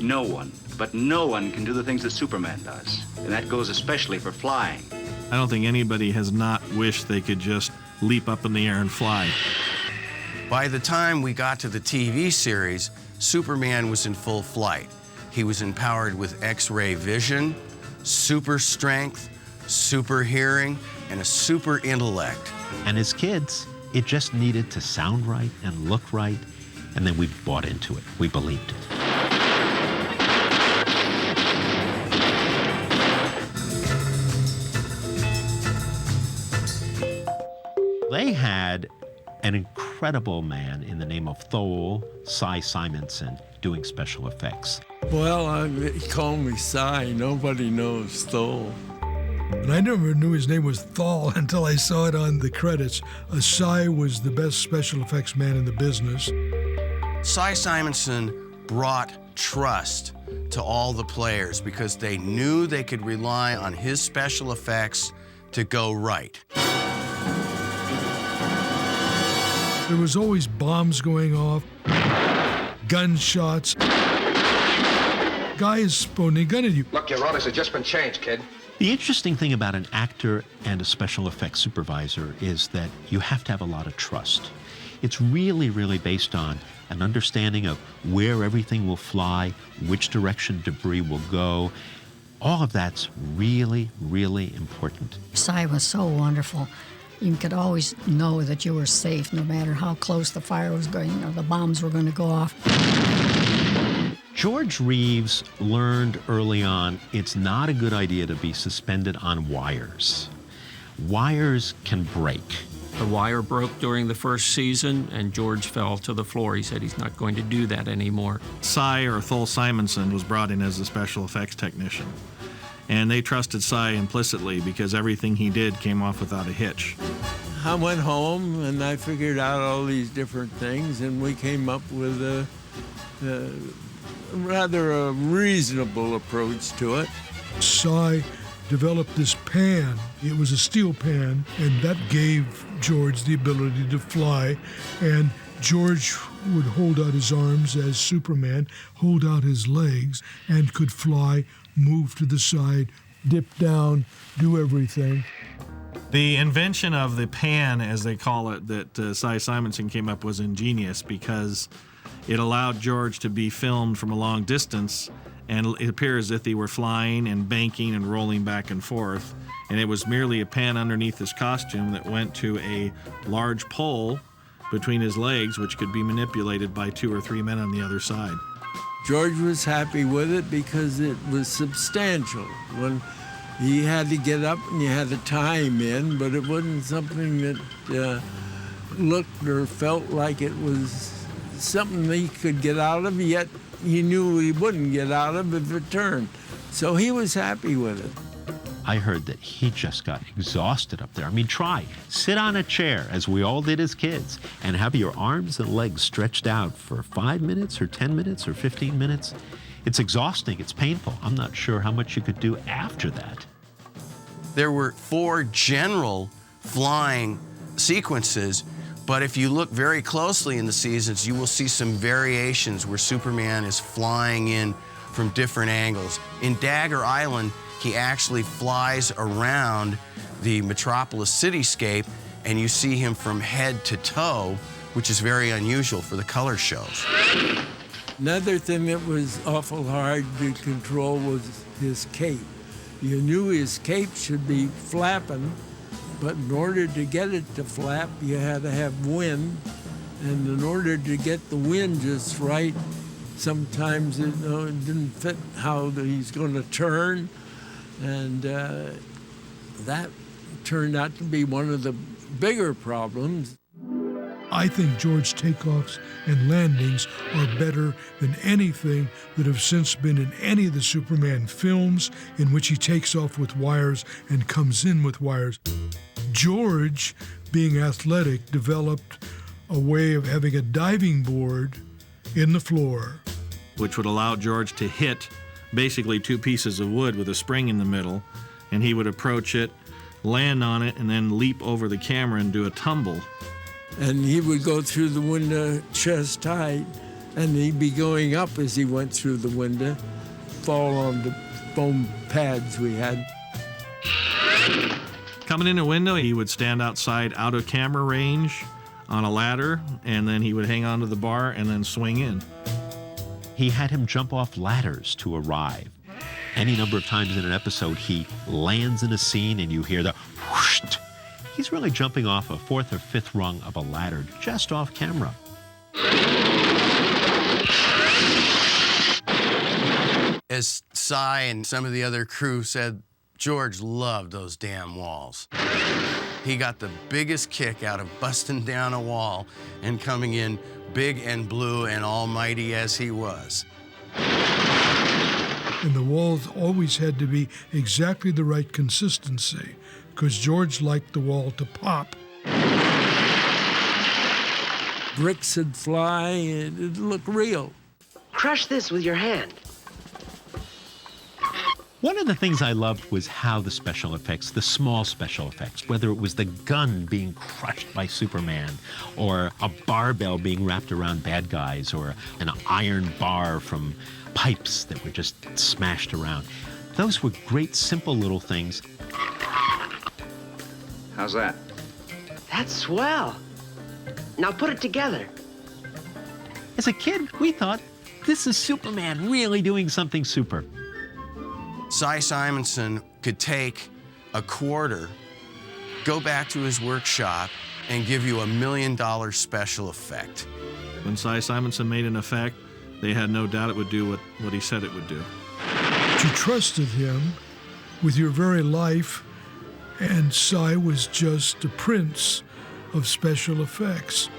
No one, but no one can do the things that Superman does. And that goes especially for flying. I don't think anybody has not wished they could just leap up in the air and fly. By the time we got to the TV series, Superman was in full flight. He was empowered with X-ray vision, super strength, super hearing, and a super intellect. And as kids, it just needed to sound right and look right, and then we bought into it. We believed it. They had an incredible man in the name of Thole, Cy Simonson, doing special effects. Well, he called me Cy. Nobody knows Thole. And I never knew his name was Thole until I saw it on the credits. Cy was the best special effects man in the business. Cy Simonson brought trust to all the players because they knew they could rely on his special effects to go right. There was always bombs going off, gunshots, guys pointing a gun at you. Look, your orders have just been changed, kid. The interesting thing about an actor and a special effects supervisor is that you have to have a lot of trust. It's really, really based on an understanding of where everything will fly, which direction debris will go. All of that's really, really important. Cy was so wonderful. You could always know that you were safe no matter how close the fire was going or the bombs were going to go off. George Reeves learned early on it's not a good idea to be suspended on wires. Wires can break. The wire broke during the first season, and George fell to the floor. He said he's not going to do that anymore. Cy, or Thole Simonson, was brought in as a special effects technician. And they trusted Cy implicitly because everything he did came off without a hitch. I went home and I figured out all these different things, and we came up with a rather reasonable approach to it. Cy developed this pan. It was a steel pan, and that gave George the ability to fly. And George would hold out his arms as Superman, hold out his legs, and could fly, move to the side, dip down, do everything. The invention of the pan, as they call it, that Cy Simonson came up was ingenious because it allowed George to be filmed from a long distance, and it appears as if he were flying and banking and rolling back and forth. And it was merely a pan underneath his costume that went to a large pole between his legs, which could be manipulated by 2 or 3 men on the other side. George was happy with it because it was substantial. When he had to get up and you had to tie him in, but it wasn't something that looked or felt like it was something he could get out of, yet he knew he wouldn't get out of if it turned. So he was happy with it. I heard that he just got exhausted up there. I mean, try. Sit on a chair, as we all did as kids, and have your arms and legs stretched out for 5 minutes or 10 minutes or 15 minutes. It's exhausting. It's painful. I'm not sure how much you could do after that. There were 4 general flying sequences, but if you look very closely in the seasons, you will see some variations where Superman is flying in from different angles. In Dagger Island, he actually flies around the Metropolis cityscape, and you see him from head to toe, which is very unusual for the color shows. Another thing that was awful hard to control was his cape. You knew his cape should be flapping, but in order to get it to flap, you had to have wind. And in order to get the wind just right, sometimes it didn't fit how he's going to turn. And that turned out to be one of the bigger problems. I think George takeoffs and landings are better than anything that have since been in any of the Superman films in which he takes off with wires and comes in with wires. George, being athletic, developed a way of having a diving board in the floor, which would allow George to hit basically 2 pieces of wood with a spring in the middle, and he would approach it, land on it, and then leap over the camera and do a tumble. And he would go through the window chest height, And he'd be going up as he went through the window, fall on the foam pads we had. Coming in a window, he would stand outside out of camera range on a ladder, and then he would hang onto the bar and then swing in. He had him jump off ladders to arrive. Any number of times in an episode, he lands in a scene and you hear the whoosh. He's really jumping off a 4th or 5th rung of a ladder just off camera. As Cy and some of the other crew said, George loved those damn walls. He got the biggest kick out of busting down a wall and coming in big and blue and almighty as he was. And the walls always had to be exactly the right consistency, because George liked the wall to pop. Bricks would fly and it'd look real. Crush this with your hand. One of the things I loved was how the special effects, the small special effects, whether it was the gun being crushed by Superman, or a barbell being wrapped around bad guys, or an iron bar from pipes that were just smashed around. Those were great, simple little things. How's that? That's swell. Now put it together. As a kid, we thought, this is Superman really doing something super. Cy Simonson could take a quarter, go back to his workshop, and give you $1 million special effect. When Cy Simonson made an effect, they had no doubt it would do what he said it would do. You trusted him with your very life, and Cy was just a prince of special effects.